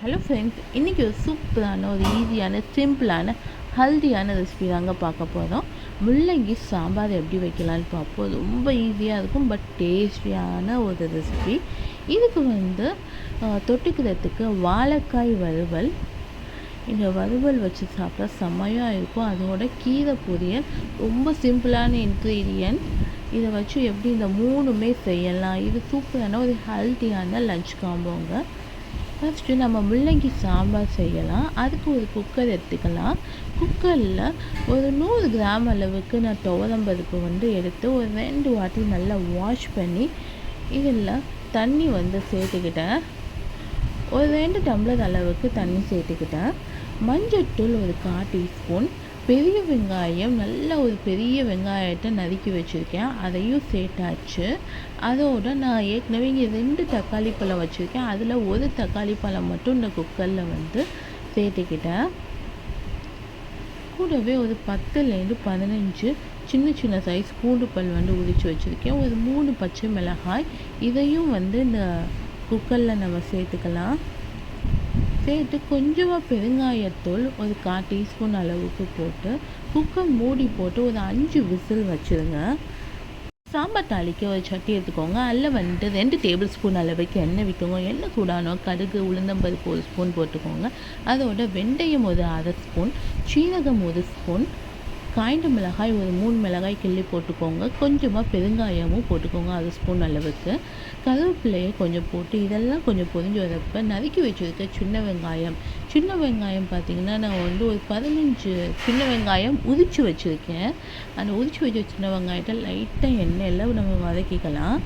Hello friends, இன்றைக்கி ஒரு சூப்பரான ஒரு ஈஸியான சிம்பிளான ஹெல்த்தியான ரெசிபி தாங்க பார்க்க போகிறோம். முள்ளங்கி சாம்பார் எப்படி வைக்கலான்னு பார்ப்போம். ரொம்ப ஈஸியாக இருக்கும், பட் டேஸ்டியான ஒரு ரெசிபி. இதுக்கு தொட்டுக்கிறதுக்கு வாழைக்காய் வறுவல். இந்த வறுவல் வச்சு சாப்பிட்டா செம்மையாக இருக்கும். அதோட கீரை பொரியல், ரொம்ப சிம்பிளான இன்க்ரீடியன்ட். இதை வச்சு எப்படி இந்த மூணுமே செய்யலாம். இது சூப்பரான ஒரு ஹெல்த்தியான லஞ்ச் காம்போங்க. ஃபஸ்ட்டு நம்ம முள்ளங்கி சாம்பார் செய்யலாம். அதுக்கு ஒரு குக்கர் எடுத்துக்கலாம். குக்கரில் ஒரு 100 கிராம் அளவுக்கு நான் துவரம்பருப்பு எடுத்து ஒரு 2 வாட்டி நல்லா வாஷ் பண்ணி இதில் தண்ணி சேர்த்துக்கிட்டேன். ஒரு 2 டம்ளர் அளவுக்கு தண்ணி சேர்த்துக்கிட்டேன். மஞ்சள்தூள் ஒரு 1/4 டீஸ்பூன். பெரிய வெங்காயம், நல்ல ஒரு பெரிய வெங்காயத்தை நறுக்கி வச்சுருக்கேன், அதையும் சேர்த்தாச்சு. அதோடு நான் ஏற்கனவே இங்கே 2 தக்காளி பழம் வச்சுருக்கேன். அதில் ஒரு தக்காளி பழம் மட்டும் இந்த குக்கரில் சேர்த்துக்கிட்டேன். கூடவே ஒரு 10லேருந்து 15 சின்ன சின்ன சைஸ் பூண்டு பல் உரித்து வச்சுருக்கேன். ஒரு 3 பச்சை மிளகாய், இதையும் இந்த குக்கரில் நம்ம சேர்த்துக்கலாம். சேர்த்து கொஞ்சமாக பெருங்காயத்தூள் ஒரு 1/4 டீஸ்பூன் அளவுக்கு போட்டு குக்கர் மூடி போட்டு ஒரு 5 விசில் வச்சுருங்க. சாம்பார் தாளிக்க ஒரு சட்டி எடுத்துக்கோங்க. அதில் 2 டேபிள் ஸ்பூன் அளவுக்கு எண்ணெய் விட்டுக்கோங்க. எண்ணெய் சூடானோ கடுகு, உளுந்தம்பருப்பு 1 ஸ்பூன் போட்டுக்கோங்க. அதோட வெந்தயம் ஒரு 1/2 ஸ்பூன், சீரகம் 1 ஸ்பூன், காய்ந்த மிளகாய் ஒரு 3 மிளகாய் கிள்ளி போட்டுக்கோங்க. கொஞ்சமாக பெருங்காயமும் போட்டுக்கோங்க, 1 ஸ்பூன் அளவுக்கு. கருவேப்பிலையை கொஞ்சம் போட்டு இதெல்லாம் கொஞ்சம் பொரிஞ்சு வரப்போ நறுக்கி வச்சுருக்க சின்ன வெங்காயம் பார்த்திங்கன்னா நான் ஒரு 15 சின்ன வெங்காயம் உரித்து வச்சுருக்கேன். அந்த உரித்து வச்ச சின்ன வெங்காயத்தை லைட்டாக எண்ணெயில் நம்ம வதக்கிக்கலாம்.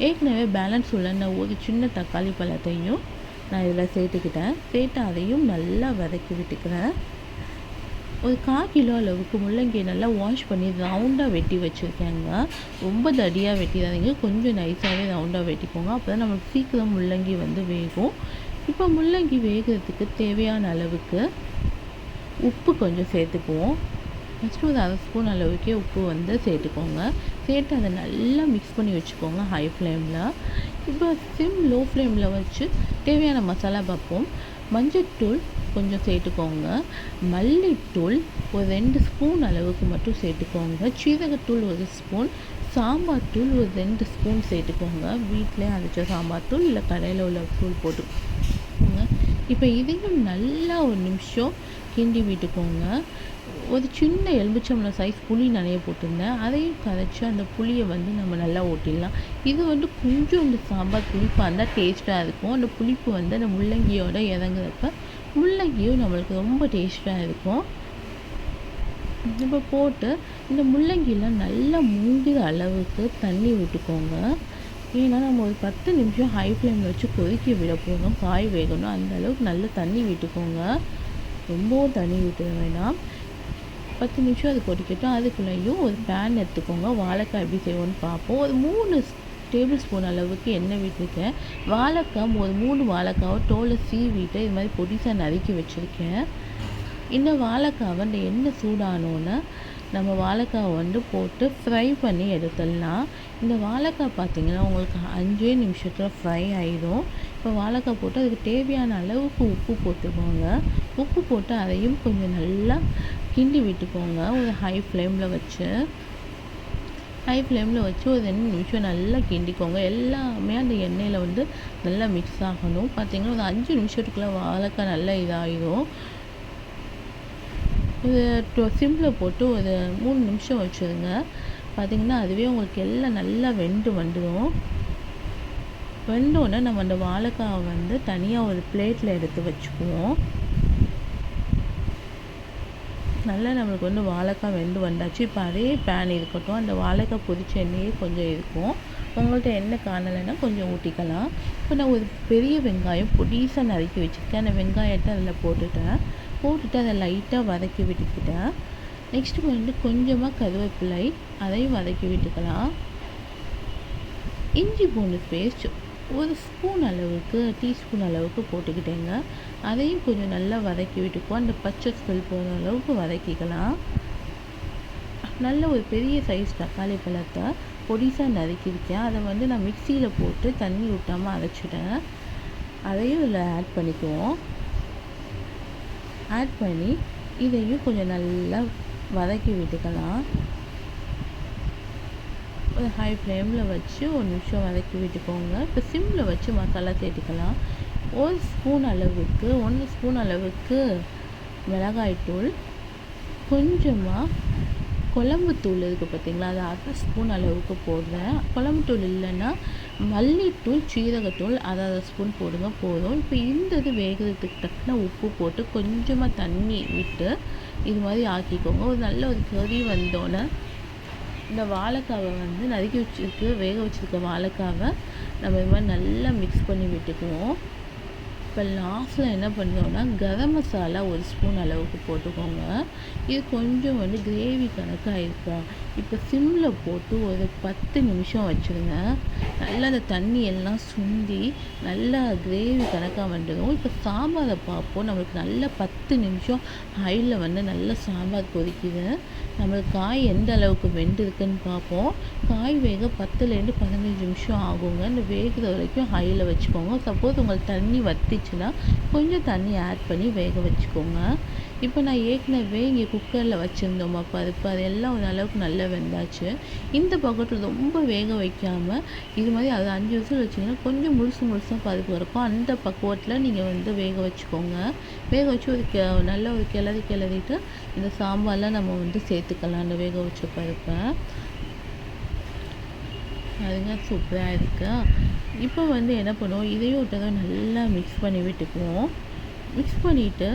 ஏற்கனவே பேலன்ஸ் உள்ள ஒரு சின்ன தக்காளி பழத்தையும் நான் இதில் சேர்த்து அதையும் நல்லா வதக்கி விட்டுக்கிறேன். ஒரு 1/4 கிலோ அளவுக்கு முள்ளங்கி நல்லா வாஷ் பண்ணி ரவுண்டாக வெட்டி வச்சுருக்கேங்க. ரொம்ப தடியாக வெட்டிடாதீங்க, கொஞ்சம் நைஸாகவே ரவுண்டாக வெட்டிக்கோங்க. அப்போ தான் நம்மளுக்கு சீக்கிரம் முள்ளங்கி வேகும். இப்போ முள்ளங்கி வேகிறதுக்கு தேவையான அளவுக்கு உப்பு கொஞ்சம் சேர்த்துக்குவோம். ஃபஸ்ட்டு ஒரு 1/2 ஸ்பூன் அளவுக்கே உப்பு சேர்த்துக்கோங்க. சேர்த்து அதை நல்லா மிக்ஸ் பண்ணி வச்சுக்கோங்க ஹை ஃப்ளேமில். இப்போ லோ ஃப்ளேமில் வச்சு தேவையான மசாலா பார்ப்போம். மஞ்சள்தூள் கொஞ்சம் சேர்த்துக்கோங்க. மல்லித்தூள் ஒரு 2 ஸ்பூன் அளவுக்கு மட்டும் சேர்த்துக்கோங்க. சீரகத்தூள் 1 ஸ்பூன், சாம்பார் தூள் ஒரு 2 ஸ்பூன் சேர்த்துக்கோங்க. வீட்டிலே அரைச்ச சாம்பார் தூள் இல்லை கடையில் உள்ள தூள் போட்டுக்கோங்க. இப்போ இதையும் நல்லா ஒரு நிமிஷம் கிண்டி விட்டுக்கோங்க. ஒரு சின்ன எலுமிச்சம்பழம் சைஸ் புளி நனைய போட்டிருந்தேன், அதையும் கரைச்சி அந்த புளியை நம்ம நல்லா ஓட்டிடலாம். இது கொஞ்சம் இந்த சாம்பார் புளிப்பாக இருந்தால் டேஸ்ட்டாக இருக்கும். அந்த புளிப்பு அந்த முள்ளங்கியோட இறங்குறப்ப முள்ளங்கியும் நம்மளுக்கு ரொம்ப டேஸ்ட்டாக இருக்கும். இப்போ போட்டு இந்த முள்ளங்கியில் நல்லா மூங்கிற அளவுக்கு தண்ணி விட்டுக்கோங்க. ஏன்னா நம்ம ஒரு 10 நிமிஷம் ஹை ஃப்ளேமில் வச்சு கொதிக்க விட போகணும், காய் வேகணும். அந்த அளவுக்கு நல்லா தண்ணி விட்டுக்கோங்க, ரொம்பவும் தண்ணி விட்டுற வேண்டாம். 10 நிமிஷம் அது கொதிக்கட்டும். அதுக்குள்ளேயும் ஒரு பேன் எடுத்துக்கோங்க. வாழைக்காய் எப்படி செய்வோன்னு பார்ப்போம். ஒரு 3 டேபிள் ஸ்பூன் அளவுக்கு எண்ணெய் விட்டுருக்கேன். வாழைக்காய் ஒரு 3 வாழைக்காவை தோலை சீவிட்டு இது மாதிரி பொடிசாக நறுக்கி வச்சுருக்கேன். இந்த வாழைக்காவை இந்த எண்ணெய் சூடானோன்னு நம்ம வாழைக்காவை போட்டு ஃப்ரை பண்ணி எடுத்துடலாம். இந்த வாழைக்காய் பார்த்திங்கன்னா உங்களுக்கு 5 நிமிஷத்தில் ஃப்ரை ஆகிடும். இப்போ வாழைக்காய் போட்டு அதுக்கு தேவையான அளவுக்கு உப்பு போட்டுக்கோங்க. உப்பு போட்டு அதையும் கொஞ்சம் நல்லா கிண்டி விட்டுக்கோங்க. ஒரு ஹை ஃப்ளேமில் வச்சு ஒரு 2 நிமிஷம் நல்லா கிண்டிக்கோங்க. எல்லாமே அந்த எண்ணெயில் நல்லா மிக்ஸ் ஆகணும். பார்த்திங்கன்னா ஒரு 5 நிமிஷத்துக்குள்ளே வாழைக்காய் நல்லா இதாகிடும். இது சிம்மில் போட்டு ஒரு 3 நிமிஷம் வச்சுருங்க. பார்த்திங்கன்னா அதுவே உங்களுக்கு எல்லாம் நல்லா வந்துடும். வெந்தோடனே நம்ம அந்த வாழைக்காவை தனியாக ஒரு பிளேட்டில் எடுத்து வச்சுக்குவோம். நல்லா நம்மளுக்கு வாழைக்காய் வந்தாச்சு. இப்போ அதே பேன் இருக்கட்டும். அந்த வாழைக்காய் பொரிச்ச எண்ணெயே கொஞ்சம் இருக்கும். உங்கள்கிட்ட எண்ணெய் காணலைன்னா கொஞ்சம் ஊற்றிக்கலாம். இப்போ நான் ஒரு பெரிய வெங்காயம் பொடிசாக நறுக்கி வச்சுருக்கேன். அந்த வெங்காயத்தை அதில் போட்டுட்டு அதை லைட்டாக வதக்கி விட்டுக்கிட்டேன். நெக்ஸ்ட்டு கொஞ்சமாக கருவேப்பிலை, அதையும் வதக்கி விட்டுக்கலாம். இஞ்சி பூண்டு பேஸ்ட் ஒரு ஸ்பூன் அளவுக்கு, டீஸ்பூன் அளவுக்கு போட்டுக்கிட்டேங்க. அதையும் கொஞ்சம் நல்லா வதக்கி விட்டுக்குவோம். அந்த பச்சை ஸ்மெல் போகிற அளவுக்கு வதக்கிக்கலாம். நல்ல ஒரு பெரிய சைஸ் தக்காளி பழத்தை பொடிசாக நறுக்கியிருக்கேன். அதை நான் மிக்சியில் போட்டு தண்ணி ஊற்றாமல் அரைச்சிட்டேன். அதையும் இதில் ஆட் பண்ணிக்குவோம். ஆட் பண்ணி இதையும் கொஞ்சம் நல்லா வதக்கி விட்டுக்கலாம். ஒரு ஹை ஃப்ளேமில் வச்சு ஒரு நிமிஷம் வதக்கி விட்டுக்கோங்க. இப்போ சிம்மில் வச்சு மசாலா சேர்த்துக்கலாம். 1 ஸ்பூன் அளவுக்கு மிளகாய்த்தூள், கொஞ்சமாக குழம்புத்தூள் இருக்குது பார்த்திங்களா, அது 1/2 ஸ்பூன் அளவுக்கு போடுறேன். குழம்புத்தூள் இல்லைன்னா மல்லித்தூள், சீரகத்தூள் அதை 1/2 ஸ்பூன் போடுங்க போதும். இப்போ இந்த இது வேகிறதுக்கு தக்கன உப்பு போட்டு கொஞ்சமாக தண்ணி விட்டு இது மாதிரி ஆக்கிக்கோங்க. ஒரு நல்ல ஒரு கொதி வந்தோன்னே இந்த வாழைக்காவை வந்து நறுக்கி வேக வச்சுருக்க வாழைக்காவை நம்ம இது மாதிரி நல்லா மிக்ஸ் பண்ணி விட்டுக்குவோம். இப்போ லாஸ்ட்டில் என்ன பண்ணுறோன்னா கரம் மசாலா 1 ஸ்பூன் அளவுக்கு போட்டுக்கோங்க. இது கொஞ்சம் வந்து கிரேவி கணக்காக இருக்கும். இப்போ சிம்மில் போட்டு ஒரு 10 நிமிஷம் வச்சுருங்க. நல்லா அந்த தண்ணி எல்லாம் சுண்டி நல்லா கிரேவி கணக்காக வந்துடும். இப்போ சாம்பாரை பார்ப்போம். நம்மளுக்கு நல்லா 10 நிமிஷம் ஹையில் வந்து நல்லா சாம்பார் கொதிக்குது. நம்மளுக்கு காய் எந்த அளவுக்கு வெந்திருக்குன்னு பார்ப்போம். காய் வேக 10லேருந்து 15 நிமிஷம் ஆகுங்க. இந்த வேகிற வரைக்கும் ஹையில் வச்சுக்கோங்க. சப்போஸ் உங்களுக்கு தண்ணி வற்றிச்சுன்னா கொஞ்சம் தண்ணி ஆட் பண்ணி வேக வச்சுக்கோங்க. இப்போ நான் ஏற்கனவே இங்கே குக்கரில் வச்சுருந்தோமா பருப்பு, அது எல்லாம் ஒரு அளவுக்கு நல்லா வெந்தாச்சு. இந்த பக்கத்தில் ரொம்ப வேக வைக்காமல் இது மாதிரி அது 5 விசில் வச்சிங்கன்னா கொஞ்சம் முழுசாக பருப்பு இருக்கும். அந்த பக்குவத்தில் நீங்கள் வந்து வேக வச்சுக்கோங்க. வேக வச்சு ஒரு நல்ல ஒரு கிளறிட்டு இந்த சாம்பாரில் நம்ம வந்து சேர்த்துக்கலாம் அந்த வேக வச்ச பருப்பை. அதுங்க சூப்பராக இருக்கு. இப்போ வந்து என்ன பண்ணுவோம், இதையும் விட்டதை நல்லா மிக்ஸ் பண்ணி விட்டுக்குவோம். மிக்ஸ் பண்ணிவிட்டு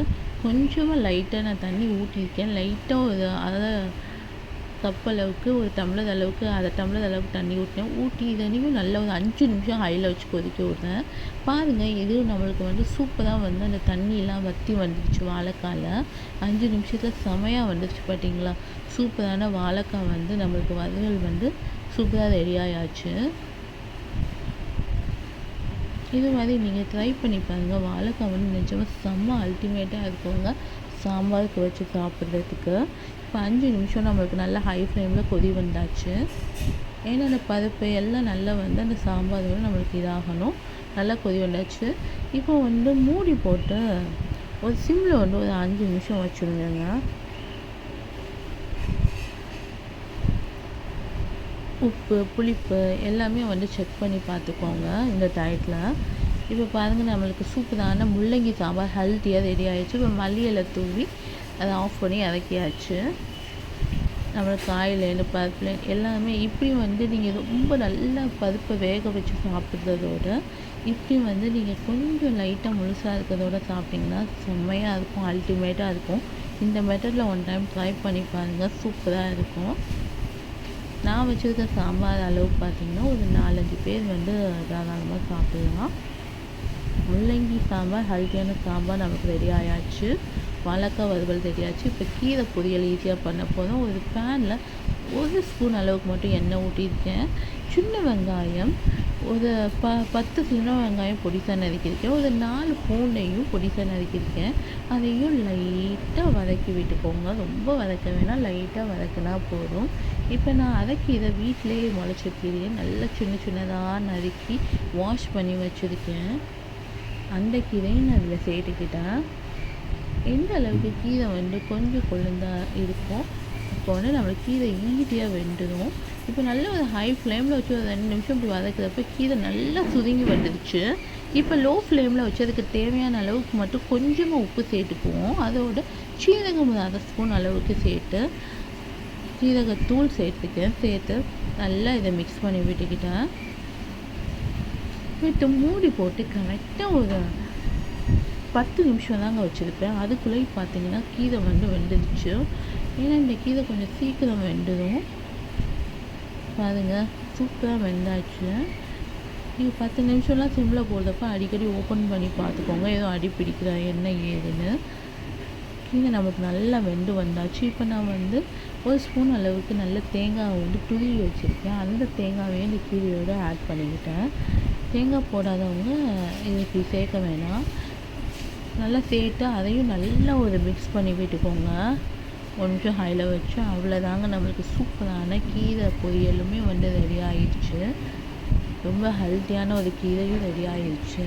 கொஞ்சமாக லைட்டாக நான் தண்ணி ஊற்றிருக்கேன். லைட்டாக ஒரு அரை கப் அளவுக்கு, ஒரு டம்ளர் அளவுக்கு, அரை டம்ளர் அளவுக்கு தண்ணி ஊற்றி இதனையும் நல்லா ஒரு 5 நிமிஷம் ஹையில் வச்சு கொதிக்க விட்றேன். பாருங்கள், இதுவும் நம்மளுக்கு வந்து சூப்பராக வந்து அந்த தண்ணியெலாம் வற்றி வந்துடுச்சு. வாழைக்காயில் 5 நிமிஷத்தில் செமையாக வந்துடுச்சு. பார்த்தீங்களா, சூப்பரான வாழைக்காய் வந்து நம்மளுக்கு வறுவல் வந்து சூப்பராக ரெடி ஆயாச்சு. இது மாதிரி நீங்கள் ட்ரை பண்ணி பாருங்கள். வாழைக்காய் வந்து நிஜமாக செம்ம அல்டிமேட்டாக இருக்குங்க சாம்பாருக்கு வச்சு சாப்பிட்றதுக்கு. இப்போ 5 நிமிஷம் நம்மளுக்கு நல்லா ஹை ஃப்ளேமில் கொதி வந்தாச்சு. ஏன்னா அந்த பருப்பு எல்லாம் நல்லா வந்து அந்த சாம்பார் வந்து நம்மளுக்கு இதாகணும். நல்லா கொதி வந்தாச்சு. இப்போ வந்து மூடி போட்டு ஒரு சிம்மில் வந்து ஒரு 5 நிமிஷம் வச்சுருந்தேங்க. உப்பு, புளிப்பு எல்லாமே வந்து செக் பண்ணி பார்த்துக்கோங்க இந்த டயத்தில். இப்போ பாருங்கள், நம்மளுக்கு சூப்பரான முள்ளங்கி சாம்பார் ஹெல்த்தியாக ரெடி ஆகிடுச்சு. இப்போ மல்லி இலை தூவி அதை ஆஃப் பண்ணி இறக்கியாச்சு. நம்மளுக்கு காயிலேருந்து பருப்புல எல்லாமே இப்படி வந்து நீங்கள் ரொம்ப நல்லா பருப்பை வேக வச்சு சாப்பிட்றதோட இப்படி வந்து நீங்கள் கொஞ்சம் லைட்டாக முழுசாக இருக்கிறதோட சாப்பிட்டிங்கன்னா செம்மையாக இருக்கும், அல்டிமேட்டாக இருக்கும். இந்த மெத்தடில் 1 டைம் ட்ரை பண்ணி பாருங்கள், சூப்பராக இருக்கும். நான் வச்சுருக்க சாம்பார் அளவு பார்த்திங்கன்னா ஒரு 4-5 பேர் வந்து தாராளமாக சாப்பிட்லாம். முள்ளங்கி சாம்பார், ஹெல்த்தியான சாம்பார் நமக்கு ரெடி ஆயாச்சு. வாழைக்காய் வறுவல் ரெடி ஆச்சு. இப்போ கீரை பொரியல் ஈஸியாக பண்ண போதும். ஒரு பேனில் 1 ஸ்பூன் அளவுக்கு மட்டும் எண்ணெய் ஊற்றிருக்கேன். சின்ன வெங்காயம் ஒரு 10 சின்ன வெங்காயம் பொடிசாக நறுக்கியிருக்கேன். ஒரு 4 பூண்டையும் பொடிசாக நறுக்கியிருக்கேன். அதையும் லைட்டாக வதக்கி விட்டுக்கோங்க. ரொம்ப வதக்க வேணாம், லைட்டாக வதக்கினா போதும். இப்போ நான் இதை வீட்டிலேயே முளைச்ச கீரையை நல்லா சின்னதாக நறுக்கி வாஷ் பண்ணி வச்சுருக்கேன். அந்த கீரையும் நான் அதில் சேர்த்துக்கிட்டேன். எந்த அளவுக்கு கீரை வந்து கொஞ்சம் கொழுந்தாக இருக்கும் அப்போ வந்து நம்மளுக்கு கீரை ஈஸியாக வெந்துடும். இப்போ நல்ல ஒரு ஹை ஃப்ளேமில் வச்சு ஒரு 2 நிமிஷம் இப்படி வதக்கிறப்ப கீரை நல்லா சுருங்கி வந்துடுச்சு. இப்போ லோ ஃப்ளேமில் வச்சு அதுக்கு தேவையான அளவுக்கு மட்டும் கொஞ்சமாக உப்பு சேர்த்துக்குவோம். அதோட சீரகம் ஒரு 1/2 ஸ்பூன் அளவுக்கு சேர்த்து சீரகத்தூள் சேர்த்து நல்லா இதை மிக்ஸ் பண்ணி விட்டுக்கிட்டேன். விட்டு மூடி போட்டு கரெக்டாக ஒரு 10 நிமிஷம் தாங்க வச்சுருப்பேன். அதுக்குள்ளே பார்த்தீங்கன்னா கீரை வந்து வெந்துடுச்சு. ஏன்னா இந்த கீரை கொஞ்சம் சீக்கிரம் வெந்துடும். பாருங்கள், சூப்பராக வெந்தாச்சு. நீங்கள் 10 நிமிஷம்லாம் சிம்மில் போடுறப்ப அடிக்கடி ஓப்பன் பண்ணி பார்த்துக்கோங்க, ஏதோ அடி பிடிக்கிற என்ன ஏதுன்னு. கீரை நமக்கு நல்லா வெந்து வந்தாச்சு. இப்போ நான் வந்து 1 ஸ்பூன் அளவுக்கு நல்ல தேங்காய் வந்து துருவி வச்சுருக்கேன். அந்த தேங்காயையும் இந்த கீரையோடு ஆட் பண்ணிக்கிட்டேன். தேங்காய் போடாதவங்க இதுக்கு சேர்க்க வேணாம். நல்லா சேர்த்து அதையும் நல்லா ஒரு மிக்ஸ் பண்ணி விட்டுக்கோங்க. 1 நிமிஷம் ஹையில் வச்சு அவ்வளோதாங்க, நம்மளுக்கு சூப்பரான கீரை பொரியலுமே வந்து ரெடி ஆகிடுச்சு. ரொம்ப ஹெல்த்தியான ஒரு கீரையும் ரெடி ஆகிடுச்சு.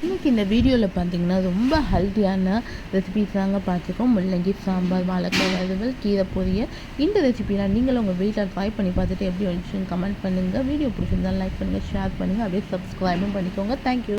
இன்றைக்கி இந்த வீடியோவில் பார்த்தீங்கன்னா ரொம்ப ஹெல்த்தியான ரெசிபிஸ் தாங்க பார்த்துருக்கோம். முள்ளங்கி சாம்பார், வாழைக்காய் வறுவல், கீரை பொரியல். இந்த ரெசிபிலாம் நீங்களும் உங்கள் வீட்டில் ட்ரை பண்ணி பார்த்துட்டு எப்படி வந்துச்சுன்னு கமெண்ட் பண்ணுங்கள். வீடியோ பிடிச்சிருந்தாலும் லைக் பண்ணுங்கள், ஷேர் பண்ணுங்கள், அப்படியே சப்ஸ்கிரைபும் பண்ணிக்கோங்க. தேங்க்யூ.